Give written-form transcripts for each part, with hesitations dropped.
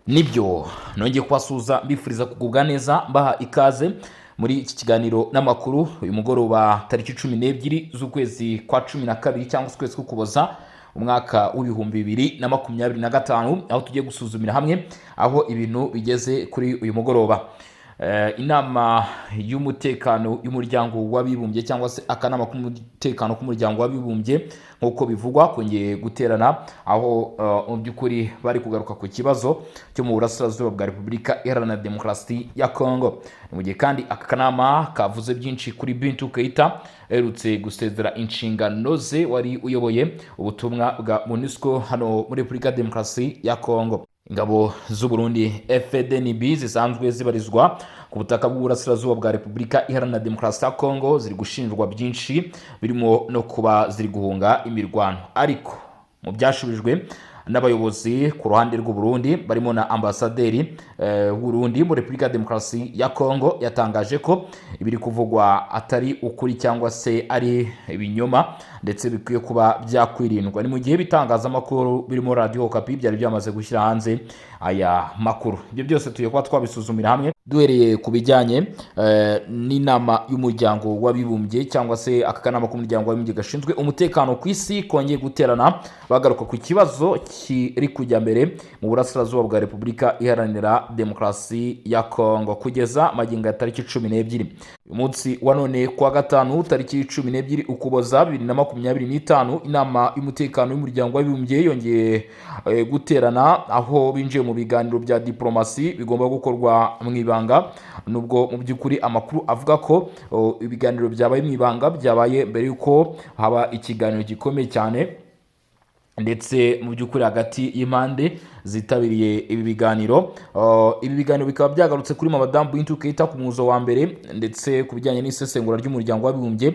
Nibyo nongeye kubasuza mbifuriza kugubwa neza mbaha ikaze muri iki kiganiro n'amakuru uyu mugoroba tariki 12 z'ukwezi kwa 12 cyangwa ukwezi k'Ukuboza umwaka w'ibihumbi 2025 aho tugiye gusuzumira hamwe aho ibintu bigeze kuri uyu mugoroba. Inama y'umutekano y'umuryango w'abibumbye cyangwa se akanama k'umutekano k'umuryango w'abibumbye nkuko bivugwa kongeye guterana aho mu by'ukuri bari kugaruka ku kibazo cyo mu burasirazuba bwa Repubulika Iharanira Demokarasi ya Kongo. Mu gihe kandi aka kanama kavuze byinshi kuri Bintou Keita erutse gusezera inshingano ze wari uyoboye ubutumwa bwa MONUSCO hano muri Repubulika Demokarasi ya Kongo. Ingabo z'u Burundi FDNB zisanzwe zibarizwa ku butaka bw'uburasirazuba bwa Repubulika Iharanira Demokarasi ya Kongo ziri gushinjwa byinshi birimo no kuba ziri guhunga imirwano, ariko mu byashubijwe n'abayobozi ku ruhande rw'u Burundi barimo na ambasaderi w'u Burundi muri Repubulika Demokarasi ya Kongo yatangaje ko ibiri kuvugwa atari ukuri cyangwa se ari ibinyoma ndetse bikwiye kuba byakwirindwa. Ni mu gihe bitangazamakuru birimo Radio Okapi byari byamaze gushyira hanze aya makuru. Ibyo byose tugiye kuba twabisuzumira hamwe duhereye ku bijyanye n'inama y'umuryango w'abibumbye cyangwa se aka kanama k'umuryango w'abibumbye gashinzwe umutekano ku isi kongeye guterana bagaruka ku kibazo kiri kujya mbere mu burasirazuba bwa Repubulika Iharanira Demokarasi ya Kongo kugeza magingo ya tariki 12. Umunsi wa none kwa gatanu tariki 12 Ukuboza 2025 inama y'umutekano y'umuryango w'abibumbye yongeye guterana aho binjiye mu biganiro bya diplomasi bigomba gukorwa mu ibanga, nubwo mu by'ukuri amakuru avuga ko ibiganiro byabaye mu ibanga byabaye mbere yuko haba ikiganiro gikomeye cyane ndetse mu by'ukuri hagati y'impande zitabiriye ibi biganiro. Ibi biganiro bikaba byagarutse kuri Madame Bintou Keita ku muzo wa mbere ndetse ku bijyanye n'isesengura ry'umuryango w'abibumbye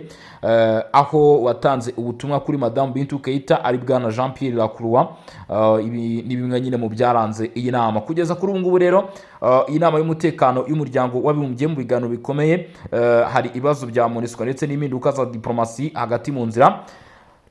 aho watanze ubutumwa kuri Madame Bintou Keita ari bwana Jean Pierre Lacroix. Ibi ni bimwe nyine mu byaranze iyi nama kugeza kuri ubu ngubu. Rero iyi nama y'umutekano y'umuryango w'abibumbye mu biganiro bikomeye hari ibibazo bya MONUSCO ndetse n'impinduka za diplomasi hagati mu nzira.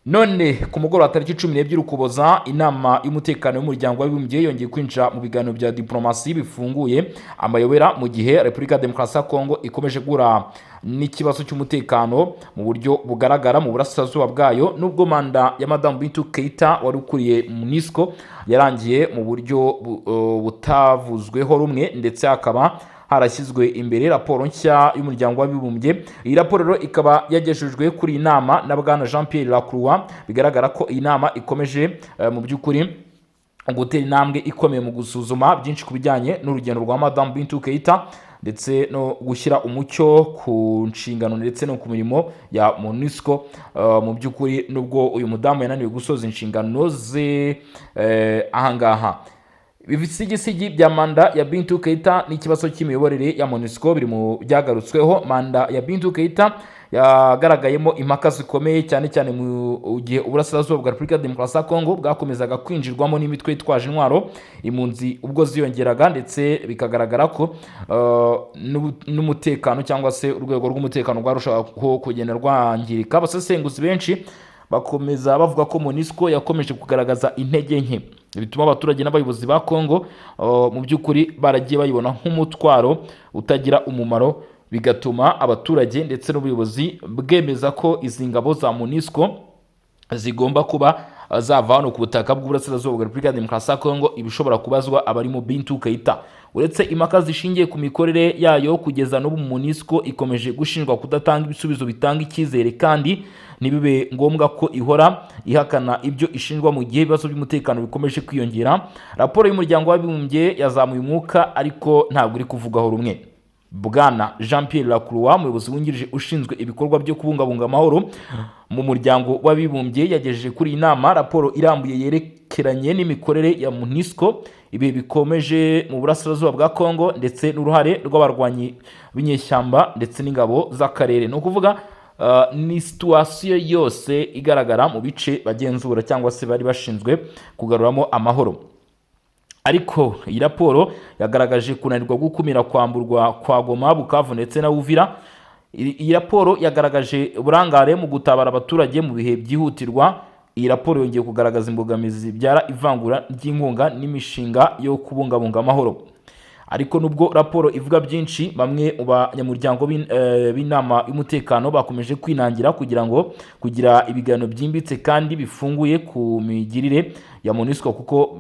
None ku mugoroba tariki 12 Ukuboza inama y'umutekano y'umuryango w'abibumbye yongeye kwinjira mu biganiro bya diplomasi bifunguye amayobera mu gihe Repubulika Demokarasi ya Kongo ikomeje gura n'ikibazo cy'umutekano mu buryo bugaragara mu burasirazuba bwayo, nubwo manda ya Madame Bintou Keita wari ukuriye MONUSCO yarangiye mu buryo butavuzweho rumwe ndetse akaba harashyizwe imbere raporo nshya y'umuryango w'abibumbye. Iyi raporo rero ikaba yagejejwe kuri iyi nama na bwana Jean Pierre Lacroix. Bigaragara ko iyi nama ikomeje mu by'ukuri gutera intambwe ikomeye mu gusuzuma byinshi ku bijyanye n'urugendo rwa Madame Bintou Keita ndetse no gushyira umucyo ku nshingano ndetse no ku mirimo ya MONUSCO. Mu by'ukuri nubwo uyu mudamu yananiwe gusoza inshingano ze ahangaha, ibisigisigi bya manda ya Bintou Keita n'ikibazo cy'imiyoborere ya MONUSCO biri mu byagarutsweho. Manda ya Bintou Keita yagaragayemo impaka zikomeye cyane cyane mu gihe uburasirazuba bwa Repubulika Demokarasi ya Kongo bwakomezaga kwinjirwamo n'imitwe yitwaje intwaro, impunzi ubwo ziyongeraga ndetse bikagaragara ko n'umutekano cyangwa se urwego rw'umutekano rwarushaho kugenda rwangirika. Abasesenguzi benshi bakomeza bavuga ko MONUSCO yakomeje kugaragaza intege nke bituma abaturage n'abayobozi ba Kongo mu by'ukuri baragiye bayibona nk'umutwaro utagira umumaro, bigatuma abaturage ndetse n'ubuyobozi bwemeza ko izi ngabo za MONUSCO zigomba kuba zava hano ku butaka bw'uburasirazuba bwa Repubulika Demokarasi ya Kongo ibishobora kubazwa abarimo Bintou Keita. Uretse impaka zishingiye ku mikorere yayo kugeza n'ubu MONUSCO ikomeje gushinjwa kudatanga ibisubizo bitanga icyizere kandi nibibe ngombwa ko ihora ihakana ibyo ishinjwa mu gihe ibibazo by'umutekano bikomeje kwiyongera. Raporo y'umuryango w'abibumbye yazamuye umwuka ariko ntabwo iri kuvugaho rumwe. Bwana Jean Pierre Lacroix umuyobozi wungirije ushinzwe ibikorwa byo kubungabunga amahoro mu muryango w'abibumbye yagejeje kuri iyi nama raporo irambuye yerekeranye n'imikorere ya MONUSCO ibi bikomeje mu burasirazuba bwa Kongo ndetse n'uruhare rw'abarwanyi b'inyeshyamba ndetse n'ingabo z'akarere. No kuvuga ni situation yose igaragara mu bice bagenzura cyangwa se bari bashinzwe kugaruramo amahoro. Ariko iyi raporo yagaragaje kunanirwa gukumira kwamburwa kwa Goma, Bukavu ndetse na Uvira. Iyi raporo yagaragaje uburangare mu gutabara abaturage mu bihe byihutirwa iyi raporo yongeye kugaragaza imbogamizi zibyara ivangura ry'inkunga n'imishinga yo kubungabunga amahoro. Ariko nubwo raporo ivuga byinshi, bamwe mu banyamuryango b'inama y'umutekano bakomeje kwinangira kugira ibiganiro byimbitse kandi bifunguye ku migirire ya MONUSCO, kuko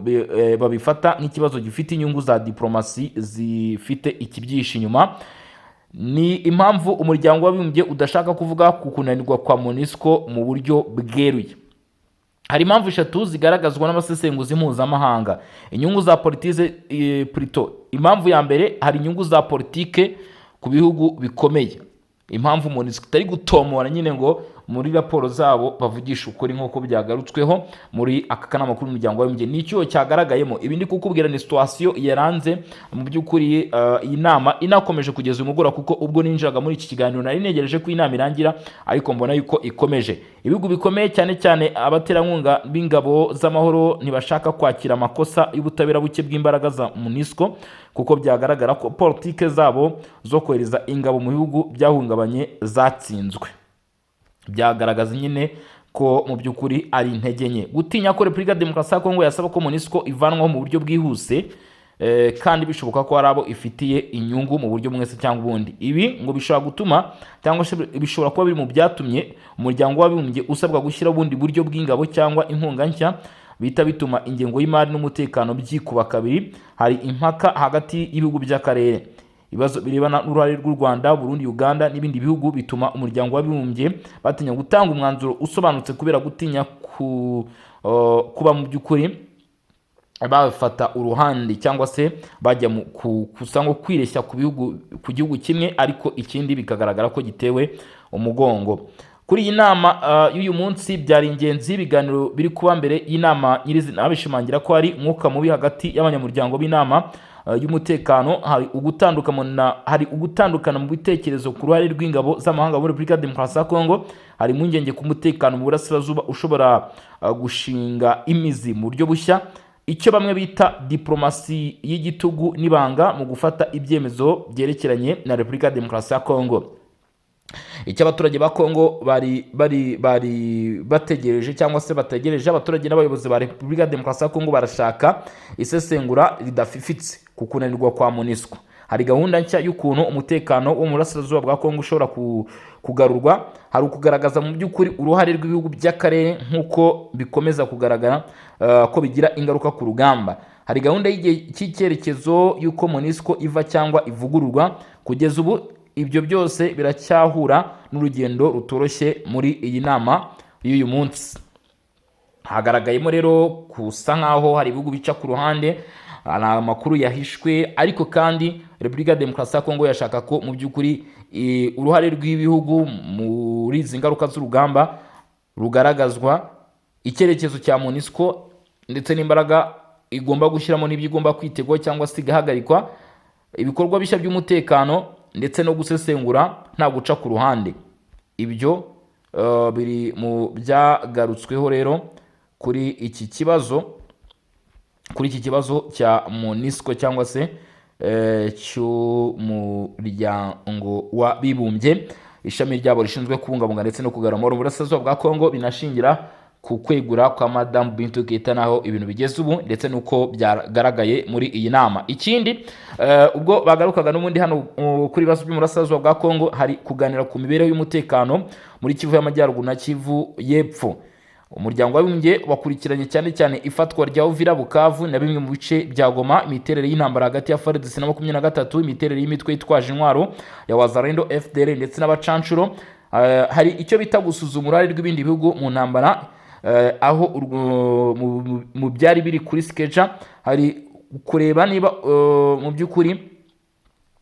babifata nk'ikibazo gifite inyungu za diplomasi zifite ikibyihishe inyuma. Ni impamvu umuryango w'abibumbye udashaka kuvuga ku kunanirwa kwa MONUSCO mu buryo bweruye. Hari impamvu eshatu zigaragazwa n'abasesenguzi mpuzamahanga. Inyungu za impamvu ya mbere, hari inyungu za politike ku bihugu bikomeye. Impamvu MONUSCO itari gutomora nyine ngo muri raporo zabo bavugisha ukuri nk'uko byagarutsweho muri aka kanama kuri umuryango w'abibumbye, nicyo cyagaragayemo. Ibi ndi kukubwira ni situation yaranze mu by'ukuri iyi nama inakomeje kugeza umugora, kuko ubwo ninjiraga muri iki kiganiro nari negereje ko inama irangira, ariko mbona yuko ikomeje. Ibihugu bikomeye cyane cyane abaterankunga b'ingabo z'amahoro ntibashaka kwakira amakosa y'ubutabera buke bw'imbaraga za MONUSCO, kuko byagaragara ko politike zabo zo kohereza ingabo mu bihugu byahungabanye zatsinzwe. Byagaragaza nyine ko mu by'ukuri ari intege nke. Gutinya ko Repubulika Demokarasi ya Kongo yasaba ko MONUSCO ivanwaho mu buryo bwihuse, kandi bishoboka ko hari abo ifitiye inyungu mu buryo mwese cyangwa ubundi. Ibi ngo bishobora gutuma cyangwa bishobora kuba biri mu byatumye umuryango w'abibumbye usabwa gushyira ubundi buryo bw'ingabo cyangwa inkunga nshya, bita bituma ingengo y'imari n'umutekano byikuba kabiri. Hari impaka hagati y'ibihugu by'akarere. Ibibazo birebana n'uruhare rw'u Rwanda, Burundi, Uganda n'ibindi bihugu bituma umuryango w'abibumbye batinya gutanga umwanzuro usobanutse, kubera gutinya kuba mu by'ukuri bafata uruhande cyangwa se bajya kusango kwireshya ku gihugu kimwe, ariko ikindi bikagaragara ko gitewe umugongo. Kuri iyi nama y'uyu munsi byari ingenzi. Ibiganiro biri kuba mbere y'inama nyirizina bishimangira ko hari umwuka mubi hagati y'abanyamuryango b'inama y'umutekano. Hari ugutandukana mu bitekerezo ku ruhare rw'ingabo z'amahanga muri Repubulika Demokarasi ya Kongo. Hari impungenge ku mutekano mu burasirazuba ushobora gushinga imizi mu buryo bushya, icyo bamwe bita diplomasi y'igitugu n'ibanga mu gufata ibyemezo byerekeranye na Repubulika Demokarasi ya Kongo. Icyo abaturage ba Kongo bari bategereje cyangwa se bategereje, abaturage n'abayobozi ba Repubulika Demokarasi ya Kongo barashaka isesengura ridafifitse ku kunanirwa kwa MONUSCO. Hari gahunda nshya y'ukuntu umutekano wo mu burasirazuba bwa Kongo ushobora kugarurwa. Hari ukugaragaza mu by'ukuri uruhare rw'ibihugu by'akarere nk'uko bikomeza kugaragara ko bigira ingaruka ku rugamba. Hari gahunda y'icyerekezo y'uko MONUSCO iva cyangwa ivugururwa. Kugeza ubu ibyo byose biracyahura n'urugendo rutoroshye muri iyi nama y'uyu munsi. Hagaragayemo rero kusa nkaho hari ibihugu bica ku ruhande, hari amakuru yahishwe, ariko kandi Repubulika Demokarasi ya Kongo yashaka ko mu by'ukuri uruhare rw'ibihugu muri izi ngaruka z'urugamba rugaragazwa, icyerekezo cya MONUSCO ndetse n'imbaraga igomba gushyiramo n'ibyo igomba kwitegwa cyangwa se igahagarikwa, ibikorwa bishya by'umutekano ndetse no gusesengura nta guca ku ruhande. Ibyo biri mu byagarutsweho rero kuri iki kibazo cya MONUSCO cyangwa se cy'umuryango w'abibumbye. Ishami ryabo rishinzwe kubungabunga ndetse no kugarura amahoro mu burasirazuba bwa Kongo binashingira ku kwegura kwa Madame Bintou Keita naho ibintu bigeze ubu, ndetse nuko byagaragaye muri iyi nama. Ikindi ubwo bagarukaga n'ubundi hano kuri ibibazo by'umurasirazuba bwa Kongo, hari kuganira ku mibereho y'umutekano muri Kivu y'Amajyaruguru na Kivu y'Epfo. Umuryango w'abibumbye wakurikiranye cyane cyane ifatwa rya Uvira, Bukavu na bimwe mu bice bya Goma, imiterere y'intambara hagati ya FARDC na 23, imiterere y'imitwe yitwaje intwaro ya Wazalendo, FDL ndetse n'abacanshuro. Hari icyo bita gusuzuma uruhare rw'ibindi bihugu mu ntambara, aho mu byari biri kuri skeja hari kureba niba mu by'ukuri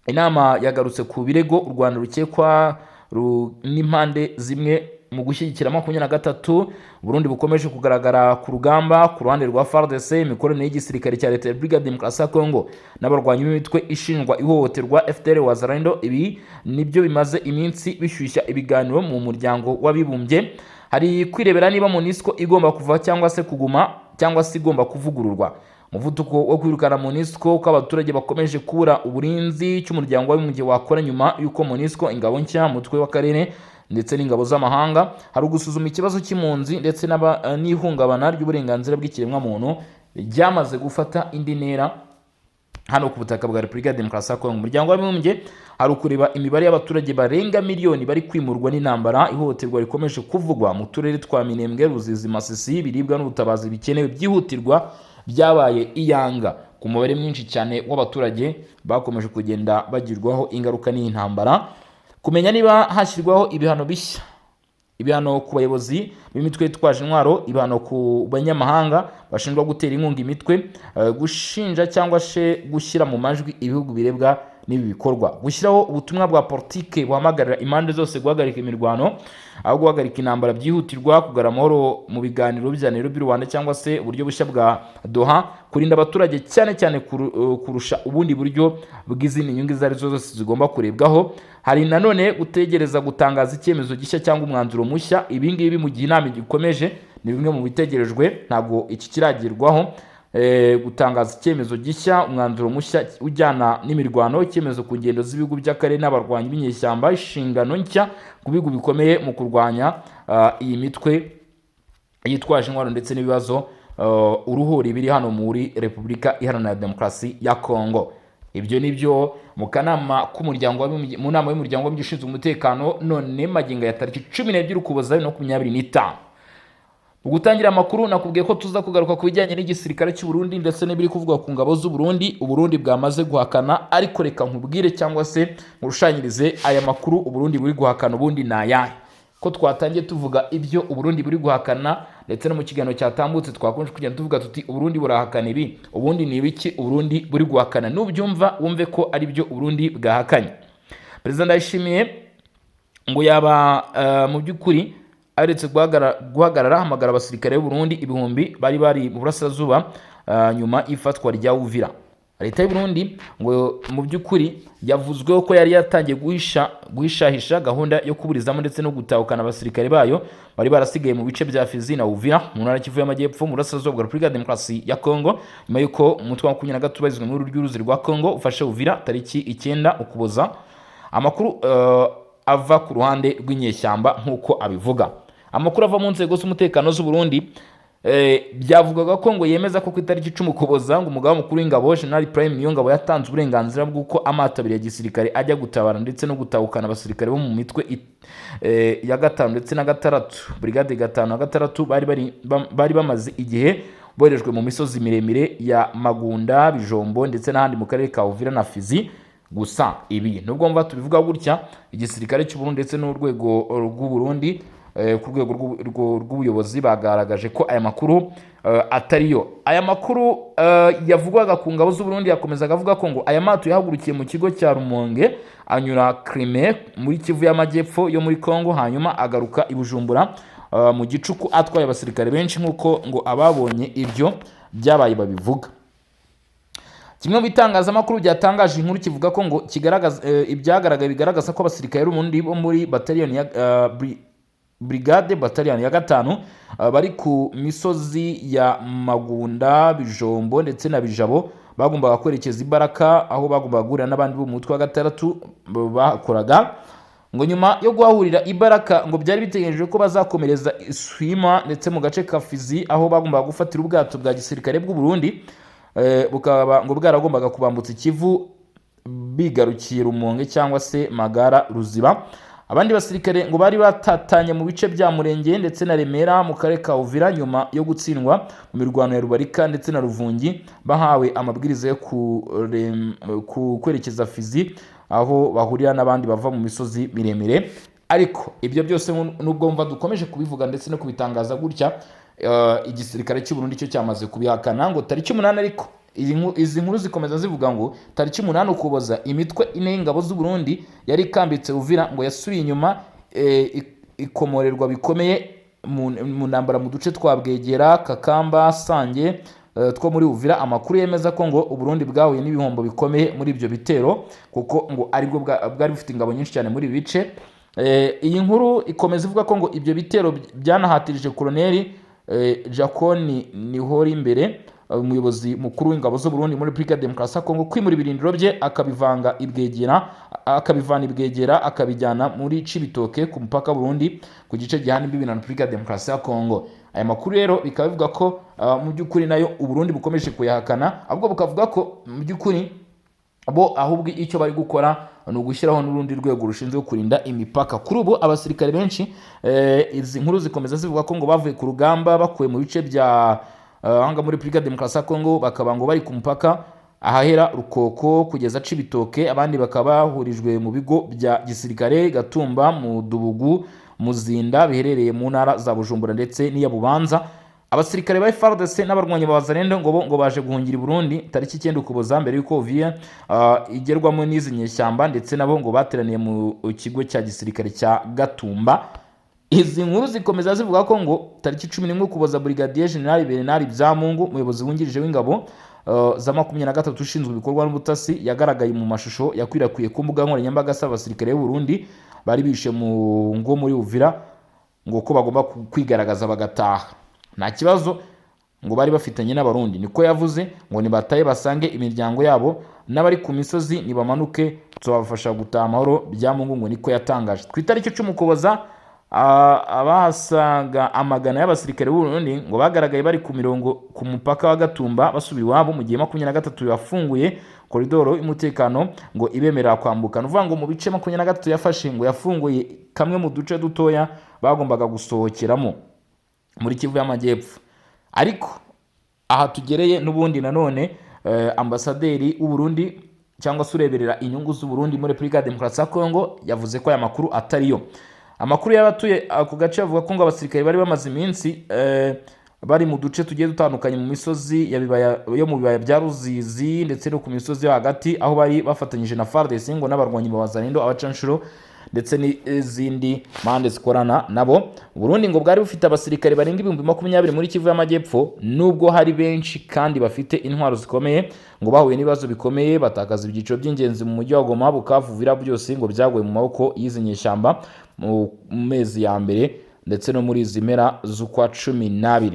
inama yagarutse ku birego u Rwanda rukekwa n'impande zimwe mu gushyigikira 23. Burundi bukomeje kugaragara ku rugamba ku ruhande rwa FARDC, imikoranire y'igisirikare cya Leta ya Repubulika Demokarasi ya Kongo n'abarwanyi b'imitwe ishinjwa ihohoterwa FDL Wazalendo. Ibi nibyo bimaze iminsi bishyushya ibiganiro mu muryango w'abibumbye. Hari kwirebera niba MONUSCO igomba kuva cyangwa se kuguma cyangwa se igomba kuvugururwa. umuvuduko wo kwirukana MONUSCO ko abaturage bakomeje kubura uburinzi cy'umuryango w'abibumbye wakora nyuma y'uko MONUSCO ingabo nshya mutwe w'akarere ndetse n'ingabo z'amahanga, hari ugusuzuma ikibazo cy'impunzi ndetse n'ihungabana ry'uburenganzira bw'ikiremwamuntu ryamaze gufata indi ntera hano ku butaka bwa Repubulika ya Demokarasi ya Kongo. Umuryango w'abibumbye hari ukureba imibare y'abaturage barenga miliyoni bari kwimurwa n'intambara, ihohoterwa rikomeje kuvugwa mu turere twa Minembwe, Ruzizi, Masisi, ibiribwa n'ubutabazi bikenewe byihutirwa byabaye iyanga ku mubare mwinshi cyane w'abaturage bakomeje kugenda bagirwaho ingaruka n'iyi ntambara. Kumenya niba hashyirwaho ibihano bishya, ibihano ku bayobozi b'imitwe yitwaje intwaro, ibihano ku banyamahanga bashinjwa gutera inkunga imitwe, gushinja cyangwa se gushyira mu majwi ibihugu birebwa n'ibi bikorwa, gushyiraho ubutumwa bwa politike buhamagarira impande zose guhagarika imirwano aho guhagarika intambara byihutirwa, kugara amahoro mu biganiro bya Nairobi Rwanda cyangwa se uburyo bushya bwa Doha, kurinda abaturage cyane cyane kurusha ubundi buryo bw'izindi nyungu izo arizo zose zigomba kurebwaho. Hari nanone gutegereza gutangaza icyemezo gishya cyangwa umwanzuro mushya. Ibi ngibi mu gihe inama igikomeje ni bimwe mu bitegerejwe, ntabwo iki kiragirwaho. Gutangaza icyemezo gishya, umwanzuro mushya ujyana n'imirwano, icyemezo ku ngendo z'ibihugu by'akarere n'abarwanyi b'inyeshyamba, inshingano nshya ku bihugu bikomeye mu kurwanya iyi mitwe yitwaje intwaro ndetse n'ibibazo uruhuri biri hano muri Repubulika Iharanira Demokarasi ya Kongo. Ibyo nibyo mu kanama k'umuryango mu nama y'umuryango w'abibumbye ushinzwe umutekano none magingo ya tariki 12 Ukuboza 2025. Ugutangira amakuru nakubwiye ko tuza kugaruka ku bijyanye n'igisirikare cy'u Burundi ndetse n'ibiri kuvugwa ku ngabo z'u Burundi. U Burundi bwamaze guhakana, ariko reka nkubwire cyangwa se ngurushanyirize aya makuru u Burundi buri guhakana ubundi nayahe. Ko twatangiye tuvuga ibyo u Burundi buri guhakana ndetse no mu kiganiro cyatambutse twakonje kugenda tuvuga tuti u Burundi burahakana ibi, ubundi ni ibiki u Burundi buri guhakana? Nubyumva wumve ko ari byo u Burundi bwahakanye. Perezida Ndayishimiye ngo yaba mu by'ukuri aretse guhagarara hamagara abasirikare b'u Burundi ibihumbi bari mu burasirazuba nyuma ifatwa rya Uvira. Leta y'u Burundi ngo mu by'ukuri yavuzweho ko yari yatangiye guhishahisha gahunda yo kuburizamo ndetse no gutahukana abasirikare bayo bari barasigaye mu bice bya Fizi na Uvira mu ntara Kivu y'Amajyepfo mu burasirazuba bwa Repubulika ya Demokarasi ya Kongo, nyuma y'uko umutwe wa 23 bazizwe mu ry'uruzi rwa Kongo ufashe Uvira tariki 9 Ukuboza. Amakuru ava ku ruhande rw'inyeshyamba nk'uko abivuga. Amakuru ava mu nzego z'umutekano z'u Burundi byavugaga ko ngo yemeza ko ku itariki 10 Ukuboza ngo umugaba mukuru w'ingabo General Prime Niyongabo yatanze uburenganzira bw'uko amato abiri ya gisirikare ajya gutabara ndetse no gutahukana abasirikare bo mu mitwe ya 5 ndetse na 6 Brigade 5 na 6 bari bamaze igihe boherejwe mu misozi miremire ya Magunda, Bijombo ndetse n'ahandi mu karere ka Uvira na Fizi. Gusa ibi nubwo mva tubivuga gutya, igisirikare cy'u Burundi ndetse n'urwego rw'u Burundi ku rwego rw'ubuyobozi bagaragaje ko aya makuru atariyo. Aya makuru yavugwaga ku ngabo z'u Burundi yakomezaga avuga ko ngo aya mato yahagurukiye mu kigo cya Rumonge anyura Crimée muri Kivu y'Amajyepfo yo muri Kongo, hanyuma agaruka i Bujumbura mu gicuku atwaye abasirikare benshi nk'uko ngo ababonye ibyo byabaye babivuga. Kimwe mu bitangazamakuru byatangaje inkuru kivuga ko ngo kigaragaza ibyagaragaye bigaragaza ko abasirikare b'Uburundi bo muri battalion ya Brigade Battalion ya 5 bari ku misozi ya Magunda, Bijombo ndetse na Bijabo bagombaga kwerekeza Ibaraka aho bagombaga guhurira n'abandi bo mu mutwe wa 6 bakoraga. Ngo nyuma yo guhahurira Ibaraka ngo byari bitegereje ko bazakomereza Iswima ndetse mu gace ka Fizi aho bagombaga gufatira ubwato bwa gisirikare bw'u Burundi bukaba ngo bwaragombaga kubambutsa Kivu bigarukiye Rumonge cyangwa se Magara Ruziba. Abandi basirikare ngo bari batatanye mu bice bya Murenge ndetse na Remera mu karere ka Uvira nyuma yo gutsindwa mu mirwano ya Rubarika ndetse na Ruvungi, bahawe amabwiriza yo kwerekeza Fizi aho bahurira n'abandi bava mu misozi miremire. Ariko ibyo byose nubwo mva dukomeje kubivuga ndetse no kubitangaza gutya, igisirikare cy'u Burundi cyo cyamaze kubihakana ngo tariki 8. Ariko izi nkuru zikomeza zivuga ngo tariki 8 Ukuboza imitwe ine y'ingabo z'u Burundi yari ikambitse Uvira ngo yasubiye inyuma ikomorerwa bikomeye mu ntambara mu duce twa Bwegera, Kakamba, Sange two muri Uvira. Amakuru yemeza ko ngo u Burundi bwahuye n'ibihombo bikomeye muri ibyo bitero kuko ngo aribwo bwari bufite ingabo nyinshi cyane muri bice. Iyi nkuru ikomeza ivuga ko ngo ibyo bitero byanahatirije Koloneli Jaconi Nihori imbere umuyobozi mukuru w'ingabo z'u Burundi muri Repubulika ya Demokarasi ya Kongo kwimura ibirindiro bye akabivana ibwegera akabijyana muri Cibitoke ku mupaka Burundi ku gice gihana imbibi na Repubulika ya Demokarasi ya Kongo. Aya makuru rero bikaba bivuga ko mu by'ukuri nayo u Burundi bukomeje kuyahakana, ahubwo bukavuga ko mu by'ukuri bo ahubwo icyo bari gukora ni ugushyiraho n'urundi rwego rushinzwe kurinda imipaka. Kuri ubu abasirikare benshi izi nkuru zikomeza zivuga ko ngo bavuye ku rugamba bakuye mu bice bya hanga muri Repubulika ya Demokarasi ya Kongo, bakaba ngo bari ku mupaka ahahera Rukoko kugeza Cibitoke, abandi bakaba bahurijwe mu bigo bya gisirikare Gatumba, mu Dubugu, Muzinda biherereye mu ntara za Bujumbura ndetse n'iya Bubanza. Abasirikare ba FARDC n'abarwanyi ba Wazalendo ngo baje guhungira i Burundi tariki 9 Ukuboza mbere yuko Uvira igerwamo n'izi nyeshyamba, ndetse nabo ngo bateraniye mu kigo cya gisirikare cya Gatumba. Izi nkuru zikomeza zivuga ko ngo tariki 11 Ukuboza Brigadier General Bernard Byamungu, umuyobozi wungirije w'ingabo za 23 ushinzwe ibikorwa n'ubutasi, yagaragaye mu mashusho yakwirakwiye ku mbuga nkoranyambaga z'abasirikare b'u Burundi bari bishe mu ngo muri Uvira ngo ko bagomba kwigaragaza bagataha. Nta kibazo ngo bari bafitanye n'abarundi, niko yavuze, ngo nibataye basange imiryango yabo, n'abari ku misozi nibamanuke tuzabafasha gutaha amahoro. Byamungu ngo niko yatangaje. Ku itariki 10 Ukuboza abasaga amagana y'abasirikare b'u Burundi ngo bagaragaye bari ku mirongo ku mupaka wa Gatumba basubira iwabo, mu gihe 23 yafunguye koridoro y'umutekano ngo ibemerera kwambuka. Nuvuga ngo mu bice 23 yafashe ngo yafunguye kamwe mu duce dutoya bagombaga gusohokeramo muri Kivu y'Amajyepfo. Ariko aha tugereye n'ubundi nanone ambasaderi w'u Burundi cyangwa se ureberera inyungu z'u Burundi muri Repubulika ya Demokarasi ya Kongo yavuze ko aya makuru atariyo. Amakuru y'abatuye ku gace avuga ko ngo abasirikare bari bamaze iminsi bari mu duce tugiye dutandukanye mu misozi yo mu bibaya bya Ruzizi ndetse no ku misozi yo hagati, aho bari bafatanyije na FARDC ngo n'abarwanyi ba Wazalendo, abacanshuro ndetse n'izindi mande zikorana nabo. Burundi ngo bwari bufite abasirikare barenga 20,000 muri Kivu y'Amajyepfo, nubwo hari benshi kandi bafite intwaro zikomeye, ngo bahuye n'ibibazo bikomeye batakaza ibyiciro by'ingenzi mu mujyi wa Goma, Bukavu, Uvira, byose ngo byaguye mu maboko y'izi nyeshyamba mu mezi ya mbere ndetse no muri izi mpera z'ukwa 12.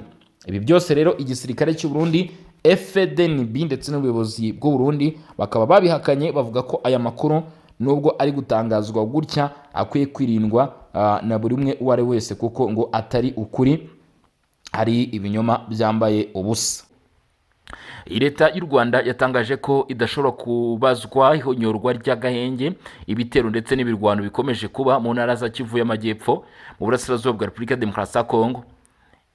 Ibi byose rero igisirikare cy'u Burundi FDNB ndetse n'ubuyobozi bw'u Burundi bakaba babihakanye, bavuga ko aya makuru nubwo ari gutangazwa gutya akwiye kwirindwa na buri umwe uwo ari wese, kuko ngo atari ukuri, hari ibinyoma byambaye ubusa. Leta y'u Rwanda yatangaje ko idashobora kubazwa ihonyorwa ry'agahenge, ibitero ndetse n'ibirwano bikomeje kuba mu ntara za Kivu y'Amajyepfo mu burasirazuba bwa Repubulika ya Demokarasi ya Kongo.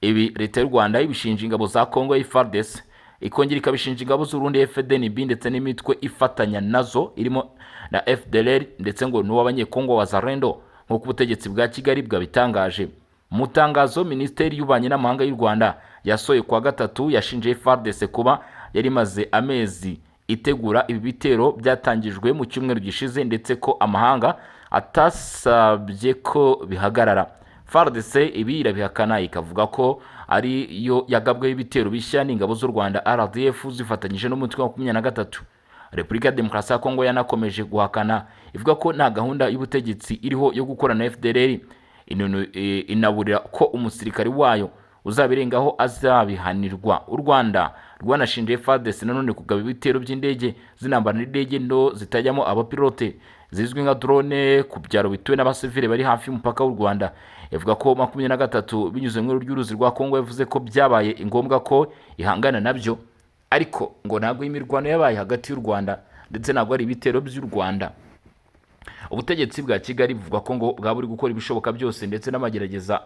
Ibi leta y'u Rwanda ibishinja ingabo za Kongo FARDC, ikongera ikabishinja ingabo z'u Burundi FDNB ndetse n'imitwe ifatanya nazo irimo na FDLR ndetse ngo n'uw'abanyekongo Wazalendo, nk'uko ubutegetsi bwa Kigali bwabitangaje. Mu tangazo, Minisiteri y'Ububanyi n'Amahanga y'u Rwanda yasohoye kuwa gatatu yashinje FARDC kuba yari maze amezi itegura ibi bitero byatangijwe mu cyumweru gishize, ndetse ko amahanga atasabye ko bihagarara. FARDC ibi irabihakana, ikavuga ko ari yo yagabweho ibitero bishya n'ingabo z'u Rwanda RDF zifatanyije n'umutwe wa 23. Repubulika ya Demokarasi ya Kongo yanakomeje guhakana, ivuga ko nta gahunda y'ubutegetsi iriho yo gukorana na FDLR, inaburira ko umusirikari wayo uzabirengaho azabihanirwa. U Rwanda rwanashinje FARDC nanone kugaba ibitero by'indege zinambara n'indege ndo zitajyamo abapilote zizwi nka drone ku byaro bituwe n'abasivile bari hafi y'umupaka w'u Rwanda. Ivuga ko 23 binyuze mu ry'uruzi rwa Kongo, yavuze ko byabaye ingombwa ko ihangana nabyo, ariko ngo ntabwo imirwano yabaye hagati y'u Rwanda ndetse ntabwo ari ibitero by'u Rwanda. Ubutegetsi bwa Kigali buvuga ko ngo bwa buri gukora ibishoboka byose ndetse n'amagerageza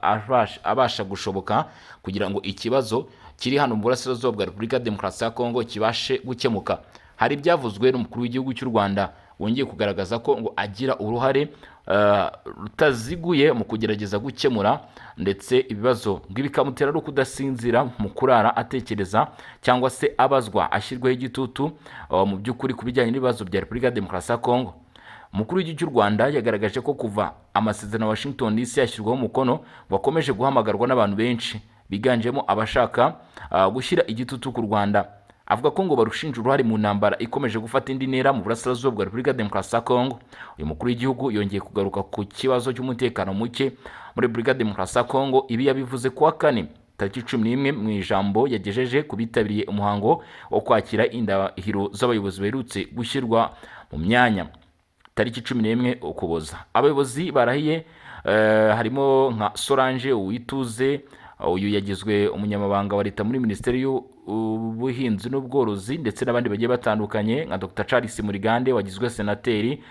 abasha gushoboka kugira ngo ikibazo kiri hano mu burasirazuba bwa Repubulika ya Demokarasi ya Kongo kibashe gukemuka. Hari byavuzwe n'umukuru w'igihugu cy'u Rwanda wongeye kugaragaza ko ngo agira uruhare rutaziguye mu kugerageza gukemura ndetse ibibazo bw'ibikamutera ari kudasinzira mu kurara atekereza cyangwa se abazwa ashyirwaho igitutu mu by'ukuri kubijyanye n'ibibazo bya Repubulika ya Demokarasi ya Kongo. Umukuru w'igihugu cy'u Rwanda yagaragaje ko kuva amasezerano ya Washington DC yashyirwaho umukono wakomeje guhamagarwa n'abantu benshi biganjemo abashaka gushyira igitutu ku Rwanda. Avuga ko ngo barushinja uruhare mu ntambara ikomeje gufata indi ntera mu burasirazuba bwa Repubulika ya Demokarasi ya Kongo. Uyu mukuru w'igihugu yongeye kugaruka ku kibazo cy'umutekano muke muri Repubulika ya Demokarasi ya Kongo. Ibi yabivuze kuwa kane tariki 11 mu ijambo yagejeje ku bitabiriye umuhango wo kwakira indahiro z'abayobozi baherutse gushyirwa mu myanya tariki 11 Ukuboza. Abayobozi barahiye harimo nka Solange Uwituze, uyu yagizwe umunyamabanga wa leta muri Minisiteri y'Ubuhinzi n'Ubworozi, ndetse n'abandi bagiye batandukanye nka Dr Charles Murigande wagizwe senateri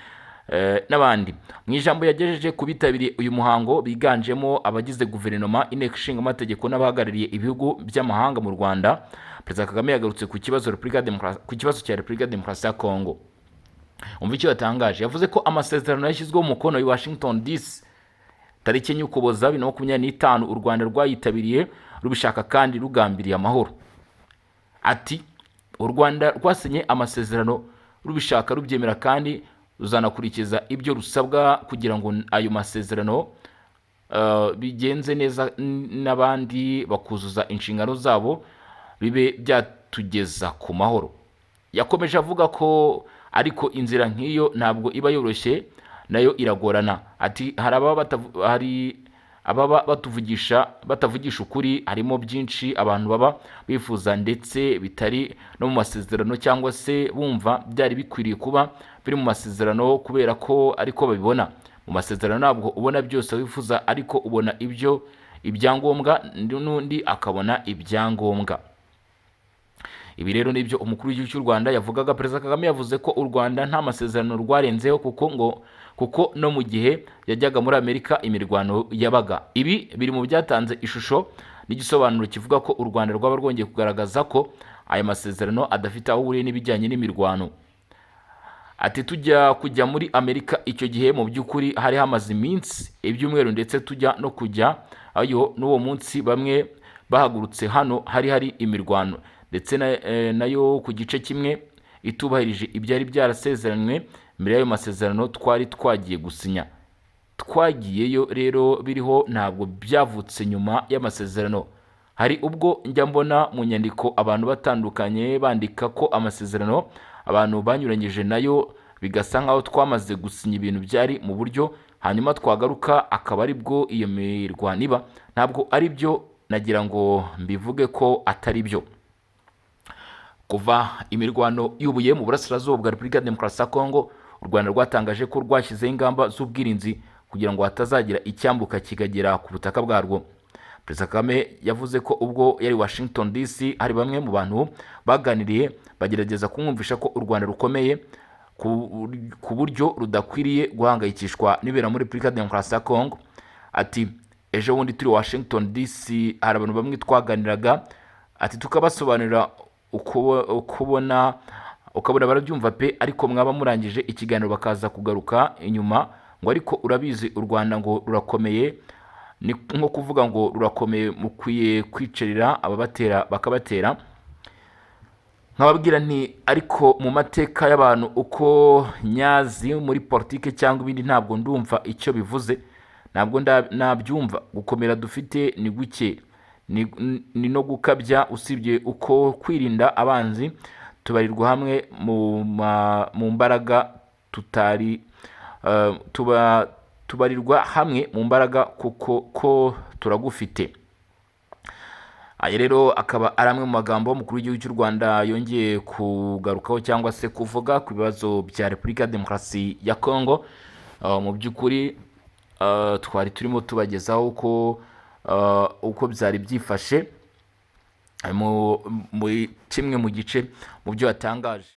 n'abandi. Mu ijambo yagejeje ku bitabiriye uyu muhango biganjemo abagize guverinoma, inteko ishinga amategeko n'abahagarariye ibihugu by'amahanga mu Rwanda, Perezida Kagame yagarutse ku kibazo cya Repubulika Demokarasi ya Kongo. Umva icyo yatangaje. Yavuze ko amasezerano yashyizweho umukono i Washington DC tariki 9 Ukuboza 2025 u Rwanda rwayitabiriye rubishaka kandi rugambiriye amahoro. Ati u Rwanda rwasinye amasezerano rubishaka rubyemera kandi ruzanakurikiza ibyo rusabwa kugira ngo ayo masezerano bigenze neza n'abandi bakuzuza inshingano zabo bibe byatugeza ku mahoro. Yakomeje avuga ko ariko inzira nk'iyo ntabwo iba yoroshye, nayo iragorana. Ati hari ababa batavugisha ukuri, harimo byinshi abantu baba bifuza ndetse bitari no mu masezerano cyangwa se bumva byari bikwiriye kuba biri mu masezerano kubera ko ariko babibona. Mu masezerano ntabwo ubona byose wifuza, ariko ubona ibyangombwa n'undi akabona ibyangombwa. Ibi rero nibyo umukuru w'igihugu cy'u Rwanda yavugaga. Perezida Kagame yavuze ko u Rwanda nta masezerano rwarenzeho kuko no mu gihe yajyaga muri Amerika imirwano yabaga. Ibi biri mu byatanze ishusho n'igisobanuro kivuga ko u Rwanda rwaba rwongeye kugaragaza ko aya masezerano adafite aho ahuriye n'ibijyanye n'imirwano. Ati kujya muri Amerika icyo gihe mu by'ukuri hari hamaze iminsi ibyumweru, ndetse tujya no kujya ayo n'uwo munsi bamwe bahagurutse hano hari imirwano, ndetse nayo ku gice kimwe itubahirije ibyari byarasezeranywe mbere y'ayo masezerano twari twagiye gusinya. Twagiyeyo rero biriho, ntabwo byavutse nyuma y'amasezerano. Hari ubwo njya mbona mu nyandiko abantu batandukanye bandika ko amasezerano abantu banyuranyije nayo, bigasa nkaho twamaze gusinya ibintu byari mu buryo, hanyuma twagaruka akaba ari bwo iyo mirwano iba. Ntabwo ari byo, nagira ngo mbivuge ko atari byo. Kuva imirwano yubuye mu burasirazuba bwa Repubulika Demokarasi ya Kongo, u Rwanda rwatangaje ko rwashyizeho ingamba z'ubwirinzi kugira ngo hatazagira icyambuka kikagera ku butaka bwarwo. Perezida Kagame yavuze ko ubwo yari Washington DC hari bamwe mu bantu baganiriye bagerageza kumwumvisha ko u Rwanda rukomeye ku buryo rudakwiriye guhangayikishwa n'ibera muri Repubulika Demokarasi ya Kongo. Ati ejo bundi turi Washington DC hari abantu bamwe twaganiraga, ati tukabasobanurira ukabona barabyumva pe, ariko mwaba murangije ikiganiro bakaza kugaruka inyuma ngo ariko urabizi u Rwanda ngo rurakomeye. Ni nko kuvuga ngo rurakomeye, mukwiye kwicerera ababatera bakabatera. Nkababwira nti ariko mu mateka y'abantu uko nyazi muri politike cyangwa ibindi ntabwo ndumva icyo bivuze, ntabwo nabyumva. Gukomera dufite ni guke, ni no gukabya. Usibye uko kwirinda abanzi tubarirwa hamwe mu mbaraga tubarirwa hamwe mu mbaraga kuko turagufite. Aya rero akaba ari amwe mu magambo umukuru w'igihugu cy'u Rwanda yongeye kugarukaho cyangwa se kuvuga ku bibazo bya Repubulika Demokarasi ya Kongo. Mu by'ukuri twari turimo tubagezaho uko byari byifashe muri kimwe mu gice mu byo yatangaje.